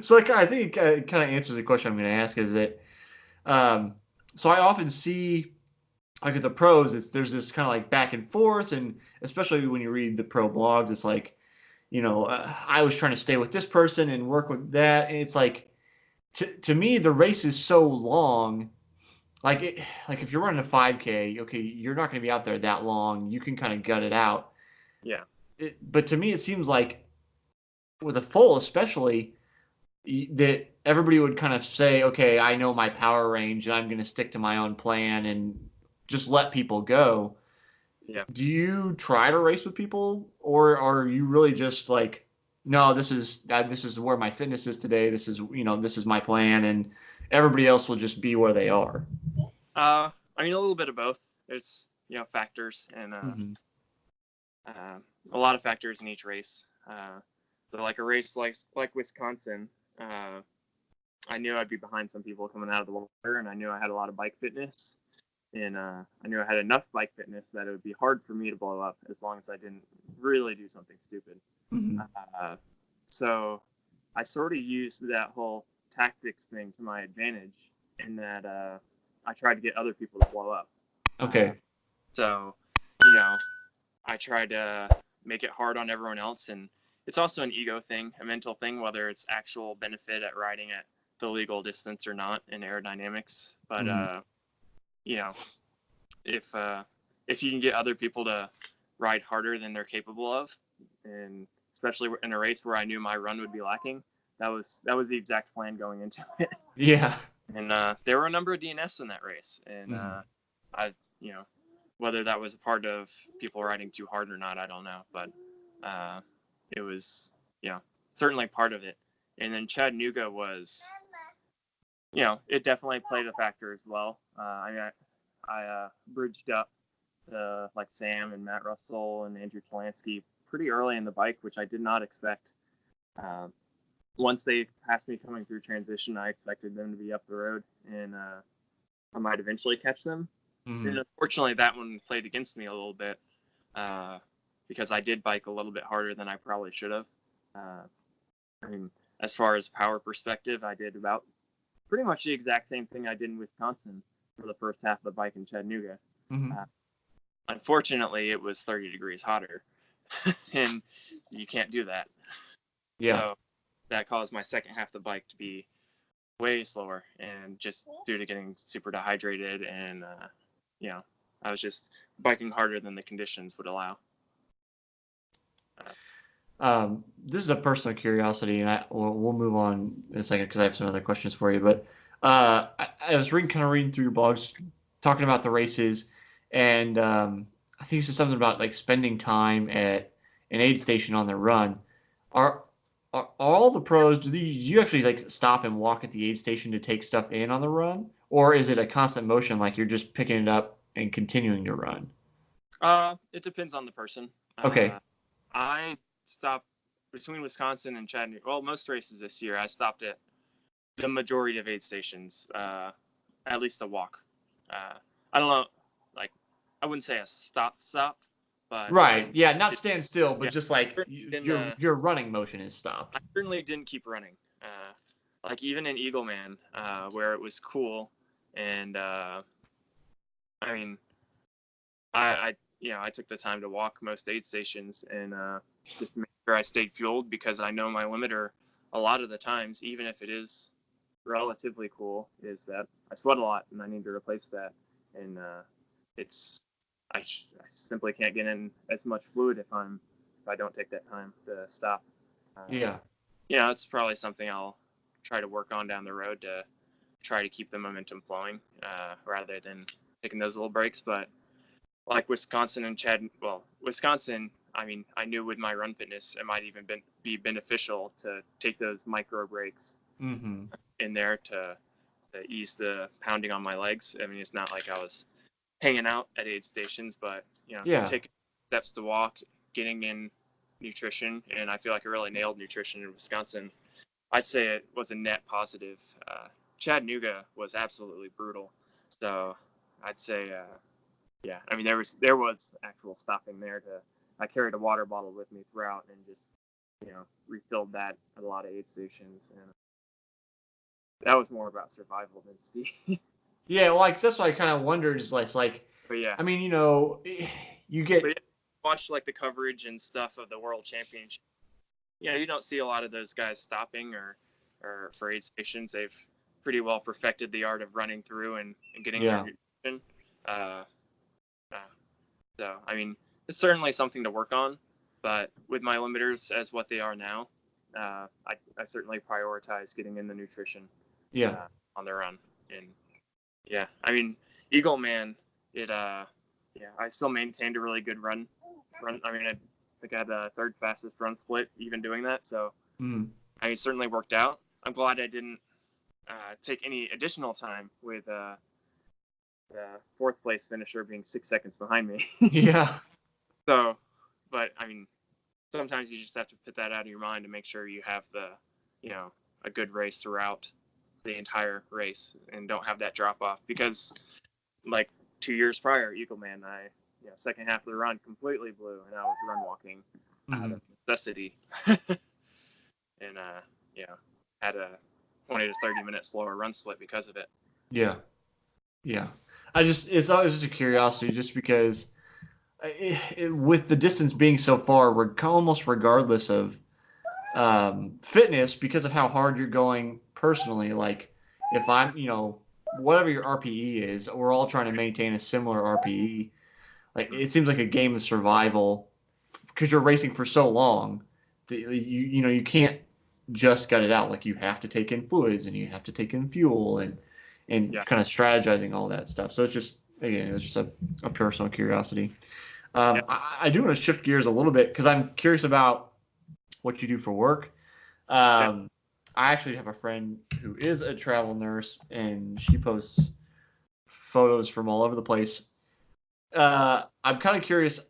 So like, I think it kind of answers the question I'm going to ask is that, um, so I often see like at the pros, there's this kind of like back and forth, and especially when you read the pro blogs, it's like, I was trying to stay with this person and work with that, and it's like, to me, the race is so long. Like if you're running a 5K, okay, you're not going to be out there that long. You can kind of gut it out. Yeah. But to me, it seems like with a full, especially, that everybody would kind of say, okay, I know my power range, and I'm going to stick to my own plan and just let people go. Yeah. Do you try to race with people, or are you really just like, no, this is where my fitness is today. This is my plan, and everybody else will just be where they are. I mean, a little bit of both. There's, factors and Mm-hmm. uh, a lot of factors in each race. So like a race like Wisconsin, uh, I knew I'd be behind some people coming out of the water, and I knew I had a lot of bike fitness, and I knew I had enough bike fitness that it would be hard for me to blow up as long as I didn't really do something stupid. Mm-hmm. Uh, so I sort of used that whole tactics thing to my advantage in that I tried to get other people to blow up. Uh, Okay. so, I tried to make it hard on everyone else, and it's also an ego thing, a mental thing, whether it's actual benefit at riding at the legal distance or not in aerodynamics. But Mm-hmm. you know, if if you can get other people to ride harder than they're capable of, and especially in a race where I knew my run would be lacking, that was the exact plan going into it. Yeah. And there were a number of DNFs in that race, and Mm-hmm. I, whether that was a part of people riding too hard or not, I don't know, but uh, it was, certainly part of it. And then Chattanooga was, it definitely played a factor as well. I mean, I bridged up to like Sam and Matt Russell and Andrew Talansky pretty early in the bike, which I did not expect. Uh, Once they passed me coming through transition, I expected them to be up the road, and I might eventually catch them. Mm-hmm. And unfortunately, that one played against me a little bit uh, because I did bike a little bit harder than I probably should have. Uh, I mean, as far as power perspective, I did about pretty much the exact same thing I did in Wisconsin for the first half of the bike in Chattanooga. Mm-hmm. Uh, Unfortunately, it was 30 degrees hotter, and you can't do that. Yeah. So that caused my second half of the bike to be way slower, and just due to getting super dehydrated, and you know, I was just biking harder than the conditions would allow. Uh, This is a personal curiosity, and we'll move on in a second because I have some other questions for you. But I was kind of reading through your blogs, talking about the races, and I think you said something about like spending time at an aid station on the run. Are are all the pros? Do you actually like stop and walk at the aid station to take stuff in on the run, or is it a constant motion, like you're just picking it up and continuing to run? it depends on the person. Okay. I stopped between Wisconsin and Chattanooga. Well, most races this year, I stopped at the majority of aid stations, at least a walk. Uh, I don't know, like I wouldn't say a stop, but I Right. Yeah, not did, stand still, but yeah, just like didn't, your running motion is I stopped. certainly didn't keep running. Like even in Eagleman, where it was cool, and I mean, I took the time to walk most aid stations, and just to make sure I stayed fueled, because I know my limiter a lot of the times, even if it is relatively cool, is that I sweat a lot and I need to replace that. And it's I simply can't get in as much fluid if I don't take that time to stop. Uh, Yeah. it's probably something I'll try to work on down the road to try to keep the momentum flowing, rather than taking those little breaks. But like Wisconsin and Chad, well, Wisconsin, I mean, I knew with my run fitness, it might even be beneficial to take those micro breaks Mm-hmm. in there to ease the pounding on my legs. I mean, it's not like I was hanging out at aid stations, but Yeah. taking steps to walk, getting in nutrition, and I feel like I really nailed nutrition in Wisconsin. I'd say it was a net positive. Chattanooga was absolutely brutal, so I'd say, yeah. I mean, there was actual stopping there to. I carried a water bottle with me throughout, and just refilled that at a lot of aid stations, and that was more about survival than speed. Yeah, like that's what I kind of wondered is like, But yeah, I mean, you but get yeah, watch like the coverage and stuff of the World Championship. Yeah, you don't see a lot of those guys stopping or for aid stations. They've pretty well perfected the art of running through and getting their yeah, nutrition. Uh, uh, so, I mean, it's certainly something to work on, but with my limiters as what they are now, I certainly prioritize getting in the nutrition yeah. on the run. And yeah, I mean, Eagle Man, it yeah, I still maintained a really good run. I mean, I think I had the third fastest run split even doing that. So Mm. I mean, certainly worked out. I'm glad I didn't take any additional time with the fourth place finisher being 6 seconds behind me. Yeah, So, but I mean, sometimes you just have to put that out of your mind to make sure you have you know, a good race throughout the entire race and don't have that drop off because like 2 years prior, Eagle Man, second half of the run completely blew and I was run walking out mm-hmm. of necessity and yeah, had a 20 to 30 minute slower run split because of it. Yeah, yeah. It's always just a curiosity, just because with the distance being so far, we're almost regardless of fitness because of how hard you're going personally. Like if I'm, whatever your RPE is, we're all trying to maintain a similar RPE. Like Mm-hmm. it seems like a game of survival because you're racing for so long. You can't just gut it out. Like you have to take in fluids and you have to take in fuel and Yeah. kind of strategizing all that stuff. So it's just again, it's just a personal curiosity. Yeah. I do want to shift gears a little bit because I'm curious about what you do for work. Yeah. Um, I actually have a friend who is a travel nurse, and she posts photos from all over the place. I'm kind of curious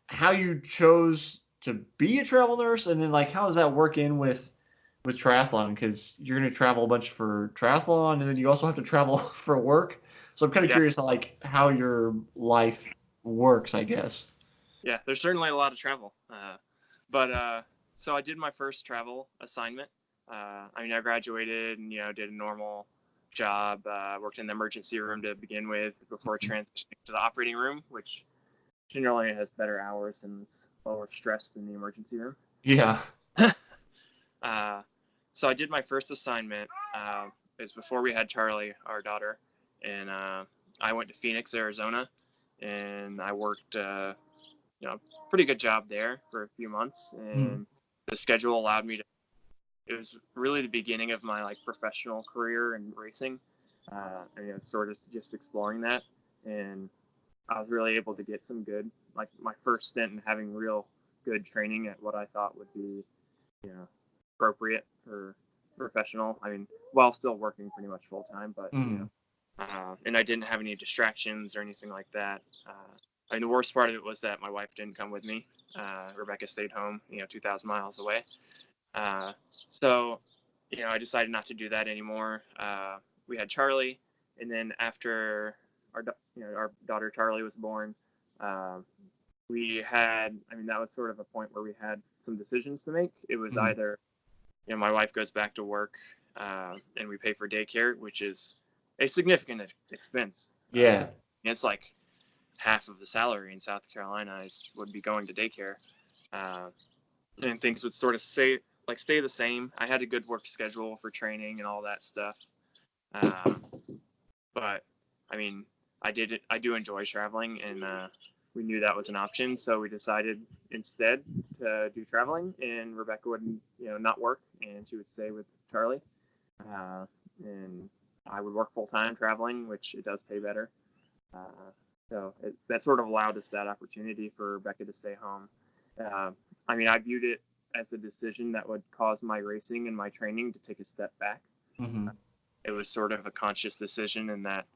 how you chose to be a travel nurse, and then like how does that work in with triathlon? Because you're going to travel a bunch for triathlon, and then you also have to travel for work. So I'm kind of Yeah. curious how your life works, I guess. Yeah. There's certainly a lot of travel. But so I did my first travel assignment. I mean, I graduated and did a normal job. Worked in the emergency room to begin with before transitioning to the operating room, which generally has better hours and is lower stress than the emergency room. Yeah. uh, so I did my first assignment. It was before we had Charlie, our daughter, and I went to Phoenix, Arizona, and I worked pretty good job there for a few months, Mm. and the schedule allowed me to. It was really the beginning of my like professional career in racing, and sort of just exploring that, and I was really able to get some good, like my first stint in having real good training at what I thought would be, appropriate for professional. I mean, while still working pretty much full time, but Mm. and I didn't have any distractions or anything like that. I mean, the worst part of it was that my wife didn't come with me. Rebecca stayed home, 2,000 miles away. Uh, so, I decided not to do that anymore. We had Charlie, and then after our daughter Charlie was born, uh, we had. I mean, that was sort of a point where we had some decisions to make. It was Mm. either my wife goes back to work, and we pay for daycare, which is a significant expense. Yeah. It's like half of the salary in South Carolina would be going to daycare, uh, and things would sort of stay the same. I had a good work schedule for training and all that stuff, um, but I mean, I do enjoy traveling, and we knew that was an option, so we decided instead to do traveling. And Rebecca would not work, and she would stay with Charlie, uh, and I would work full time traveling, which it does pay better. Uh, so that sort of allowed us that opportunity for Rebecca to stay home. Uh, I mean, I viewed it as a decision that would cause my racing and my training to take a step back. Mm-hmm. It was sort of a conscious decision in that,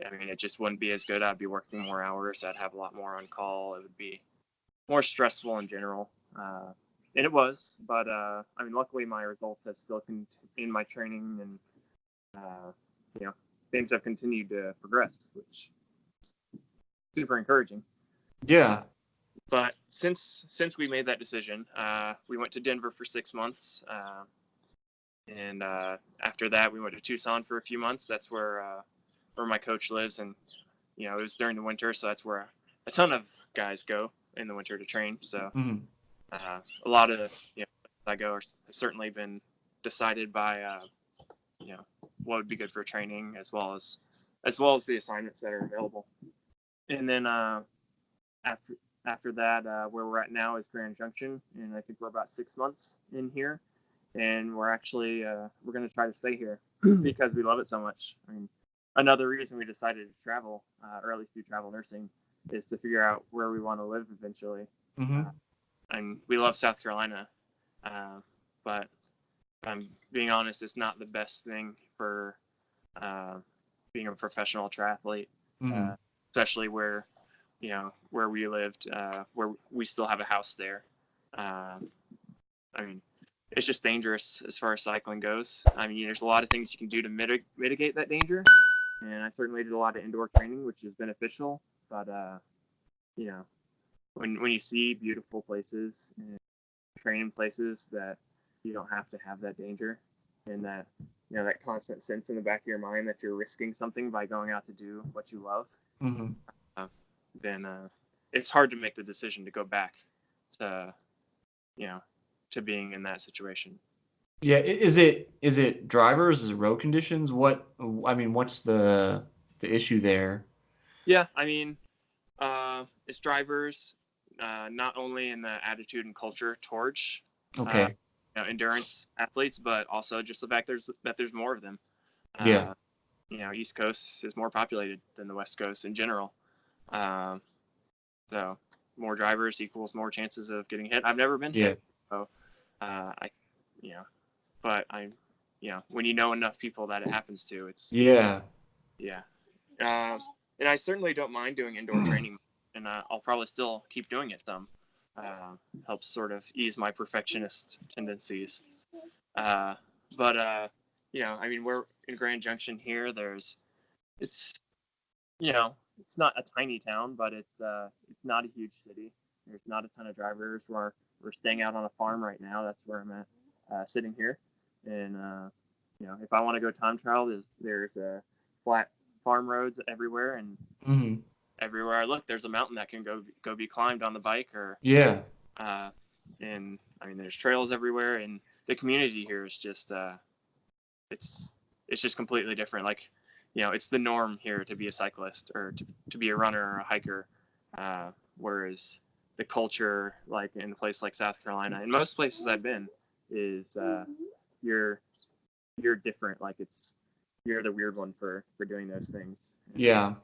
I mean, it just wouldn't be as good. I'd be working more hours. I'd have a lot more on call. It would be more stressful in general. And it was, but I mean, luckily my results have still in my training, and uh, you know, things have continued to progress, which is super encouraging. Yeah. But since we made that decision, we went to Denver for 6 months. And after that, we went to Tucson for a few months. That's where my coach lives, and it was during the winter, so that's where a ton of guys go in the winter to train. So Mm-hmm. a lot of I go have certainly been decided by what would be good for training, as well as the assignments that are available. And then after that, where we're at now is Grand Junction, and I think we're about 6 months in here, and we're actually we're going to try to stay here because we love it so much. I mean, another reason we decided to travel, or at least do travel nursing, is to figure out where we want to live eventually. Mm-hmm. And we love South Carolina, but I'm being honest, it's not the best thing for being a professional triathlete, Mm-hmm. especially where we lived, where we still have a house there. I mean, it's just dangerous as far as cycling goes. I mean, there's a lot of things you can do to mitigate that danger, and I certainly did a lot of indoor training, which is beneficial. But when you see beautiful places and training places that you don't have to have that danger, and that that constant sense in the back of your mind that you're risking something by going out to do what you love, Mm-hmm. then it's hard to make the decision to go back to to being in that situation. Yeah, is it drivers? Is it road conditions? What's the issue there? Yeah, I mean, it's drivers, not only in the attitude and culture towards uh, Okay. endurance athletes, but also just the fact that there's more of them. Yeah. East Coast is more populated than the West Coast in general. Um, so more drivers equals more chances of getting hit. I've never been Yeah. hit, so I, you know, but I'm, when you know enough people that it happens to, it's Yeah. yeah. And I certainly don't mind doing indoor training, and I'll probably still keep doing it some. Helps sort of ease my perfectionist tendencies. Uh, but I mean, we're in Grand Junction here. It's it's not a tiny town, but it's not a huge city. There's not a ton of drivers. We're staying out on a farm right now. That's where I'm at, sitting here. And if I want to go time trial, there's flat farm roads everywhere, and Mm-hmm. everywhere I look, there's a mountain that can go be climbed on the bike, or Yeah. and I mean, there's trails everywhere, and the community here is just it's just completely different. Like, it's the norm here to be a cyclist, or to be a runner or a hiker, whereas the culture, like in a place like South Carolina, in most places I've been, is you're different. Like, you're the weird one for doing those things. Yeah.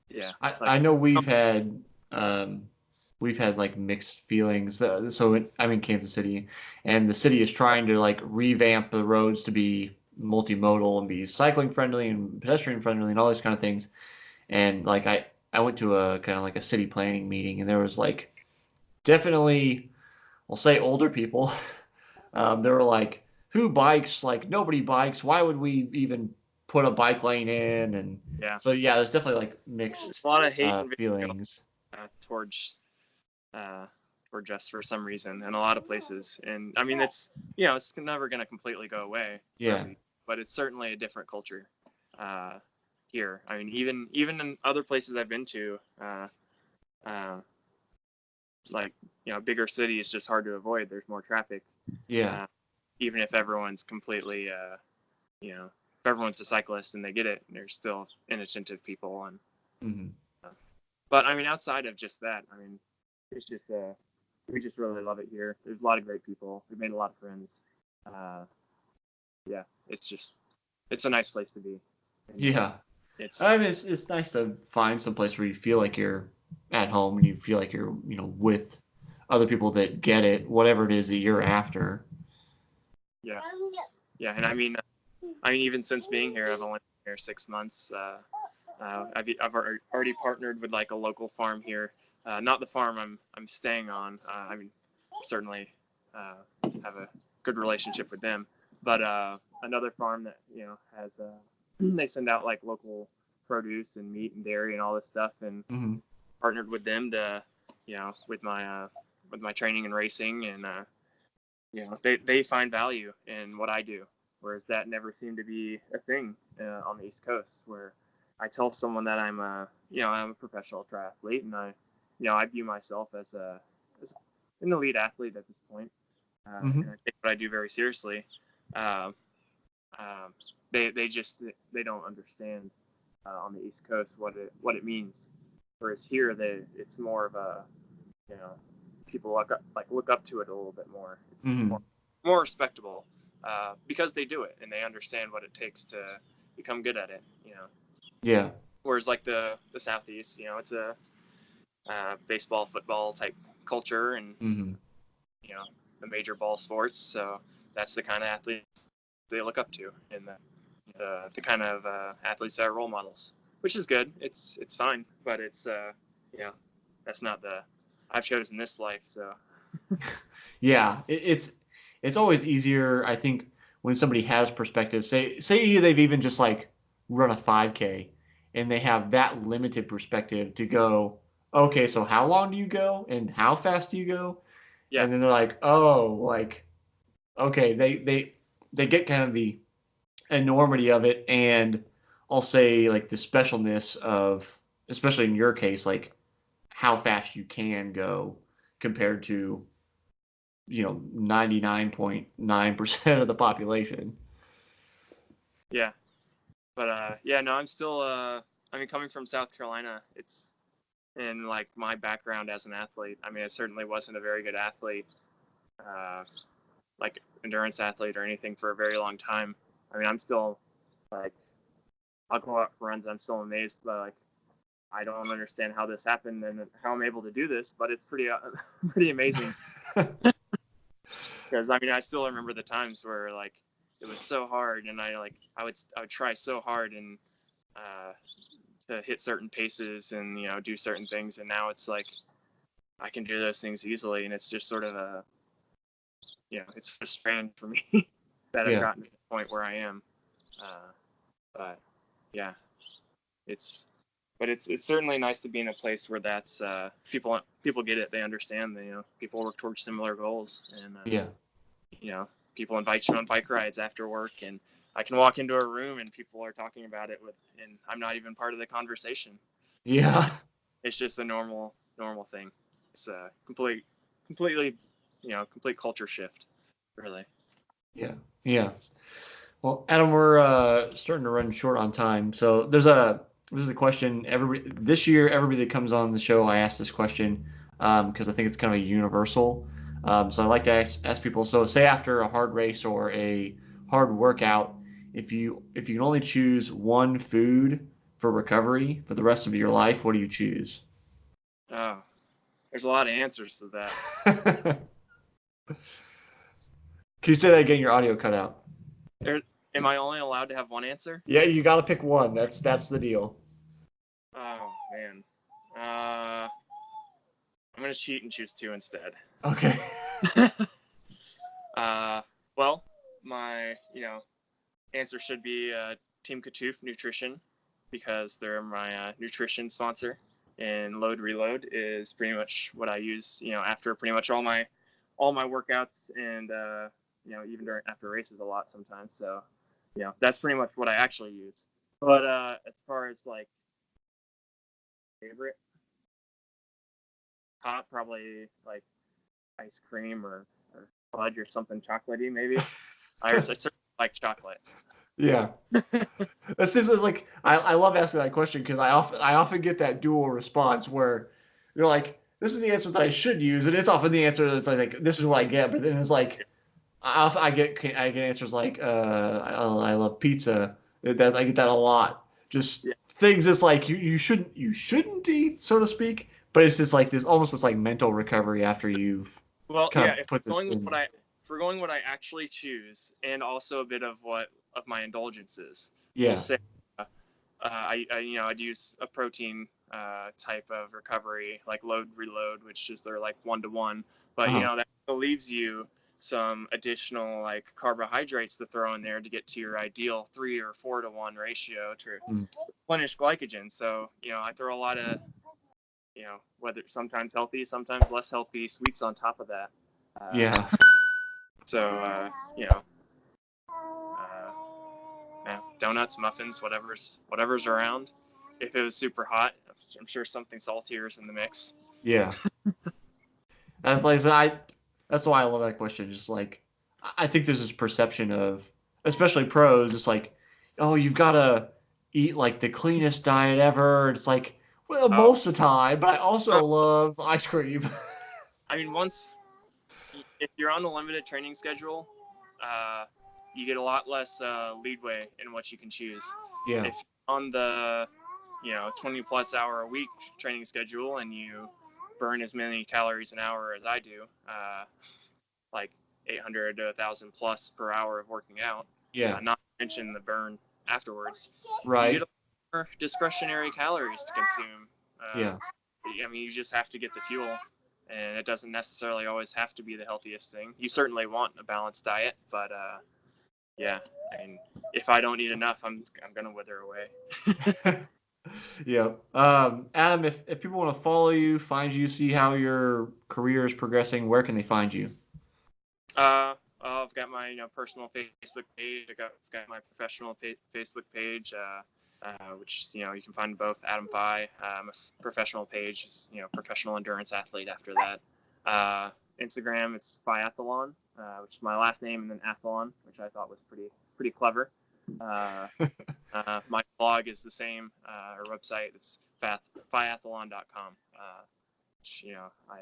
Yeah, I know we've had like mixed feelings. I'm in Kansas City, and the city is trying to like revamp the roads to be multimodal and be cycling friendly and pedestrian friendly and all these kind of things. And like I went to a kind of like a city planning meeting, and there was like definitely, we'll say older people. They were like, "Who bikes? Like nobody bikes. Why would we even put a bike lane in?" And yeah. so yeah, there's definitely like mixed A lot of hate and vitriol, feelings. towards us for some reason in a lot of places. And I mean, it's it's never going to completely go away where Yeah. but it's certainly a different culture uh, here. I mean, even in other places I've been to, uh, like bigger cities, just hard to avoid. There's more traffic, Yeah. uh, even if everyone's completely if everyone's a cyclist and they get it, there's still inattentive people. And Hmm. but I mean, outside of just that, I mean, it's just we just really love it here. There's a lot of great people. We've made a lot of friends. Uh, yeah, it's a nice place to be. And Yeah. it's I mean, it's nice to find some place where you feel like you're at home and you feel like you're, with other people that get it, whatever it is that you're after. yeah, yeah. And I mean, even since being here, I've only been here 6 months. I've already partnered with like a local farm here. Not the farm I'm staying on. I mean, certainly have a good relationship with them, but another farm that has they send out like local produce and meat and dairy and all this stuff, and Hmm. partnered with them to with my training and racing, and they find value in what I do, whereas that never seemed to be a thing on the East Coast. Where I tell someone that I'm a professional triathlete, and I view myself as an elite athlete at this point, Mm-hmm. and I take what I do very seriously. Um, they don't understand on the East Coast what it means. Whereas here, it's more of a, people look up to it a little bit more. It's Mm-hmm. more respectable because they do it and they understand what it takes to become good at it. Yeah. Whereas like the Southeast, it's a baseball, football type culture, and Mm-hmm. the major ball sports. So that's the kind of athletes they look up to, and the kind of athletes that are role models, which is good. It's fine, but it's that's not the I've chosen this life. So Yeah, it's always easier, I think, when somebody has perspective. Say they've even just like run a 5K and they have that limited perspective to go, okay, so how long do you go and how fast do you go? yeah, And then they're like, oh, like okay, they get kind of the enormity of it, and I'll say like the specialness of, especially in your case, like how fast you can go compared to 99.9% of the population. yeah. But no, I'm still. I mean, coming from South Carolina, it's in like my background as an athlete. I mean, I certainly wasn't a very good athlete, uh, like endurance athlete or anything for a very long time. I mean, I'm still like, I'll go out for runs. I'm still amazed by like, I don't understand how this happened and how I'm able to do this, but it's pretty pretty amazing. Because I mean, I still remember the times where like it was so hard, and I would try so hard and to hit certain paces and do certain things, and now it's like I can do those things easily, and it's just sort of it's just strange for me that I've Yeah. gotten to the point where I am. But yeah, it's it's certainly nice to be in a place where that's people get it, they understand that people work towards similar goals, and Yeah. people invite you on bike rides after work, and I can walk into a room and people are talking about it and I'm not even part of the conversation. Yeah. It's just a normal thing. It's a completely complete culture shift, really. Yeah. Yeah. Well, Adam, we're starting to run short on time. So this is a question this year, everybody that comes on the show, I ask this question because I think it's kind of a universal. So I like to ask people. So say after a hard race or a hard workout, if you can only choose one food for recovery for the rest of your life, what do you choose? Oh, there's a lot of answers to that. Can you say that again? Your audio cut out. There, am I only allowed to have one answer? Yeah, you got to pick one. That's the deal. Oh man, I'm gonna cheat and choose two instead. Okay. Well, my answer should be Team Katouf Nutrition, because they're my nutrition sponsor, and Load Reload is pretty much what I use after pretty much all my workouts, and even after races a lot sometimes. So that's pretty much what I actually use. But as far as like favorite, top, probably like ice cream or fudge or something chocolatey maybe. I certainly like chocolate. Yeah. That seems like I love asking that question because I often get that dual response where you're like, this is the answer that I should use, and it's often the answer that's like this is what I get, but then it's like I get answers like I love pizza. That I get that a lot. Just Yeah. things that's like you shouldn't eat, so to speak, but it's just like this almost this like mental recovery after you've Well, kind yeah. of put this in. If we're going what I actually choose, and also a bit of my indulgences, we'll Yeah. say I'd use a protein type of recovery like Load Reload, which is they're like 1-to-1, but Uh-huh. that leaves you some additional like carbohydrates to throw in there to get to your ideal 3 or 4-to-1 ratio to Mm. replenish glycogen. So I throw a lot of whether sometimes healthy, sometimes less healthy sweets on top of that. Yeah. So donuts, muffins, whatever's around. If it was super hot, I'm sure something saltier is in the mix. Yeah. That's like that's why I love that question. Just like I think there's this perception of, especially pros, it's like, oh, you've got to eat like the cleanest diet ever. It's like, well, Oh, most of the time, but I also oh, love ice cream. I mean, if you're on a limited training schedule, you get a lot less leadway in what you can choose. Yeah. If you're on the 20 plus hour a week training schedule and you burn as many calories an hour as I do, like 800 to 1,000 plus per hour of working out, Yeah. not to mention the burn afterwards, you get Right. more discretionary calories to consume. Yeah. I mean, you just have to get the fuel, and it doesn't necessarily always have to be the healthiest thing. You certainly want a balanced diet, but yeah, I mean, if I don't eat enough, I'm gonna wither away. Yeah. Adam, if people want to follow you, find you, see how your career is progressing, where can they find you? I've got my personal Facebook page. I've got my professional Facebook page, which you can find both Adam Feigh. My professional page is professional endurance athlete. After that, Instagram it's Biathlon, which is my last name, and then athlon, which I thought was pretty clever. My blog is the same. Our website it's biathlon.com. Which, I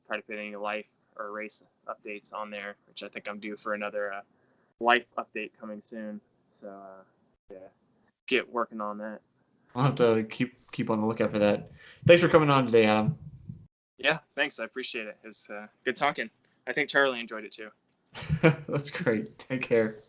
try to put any life or race updates on there, which I think I'm due for another life update coming soon. So yeah, get working on that. I'll have to keep on the lookout for that. Thanks for coming on today, Adam. Yeah, thanks. I appreciate it. It was good talking. I think Charlie enjoyed it too. That's great. Take care.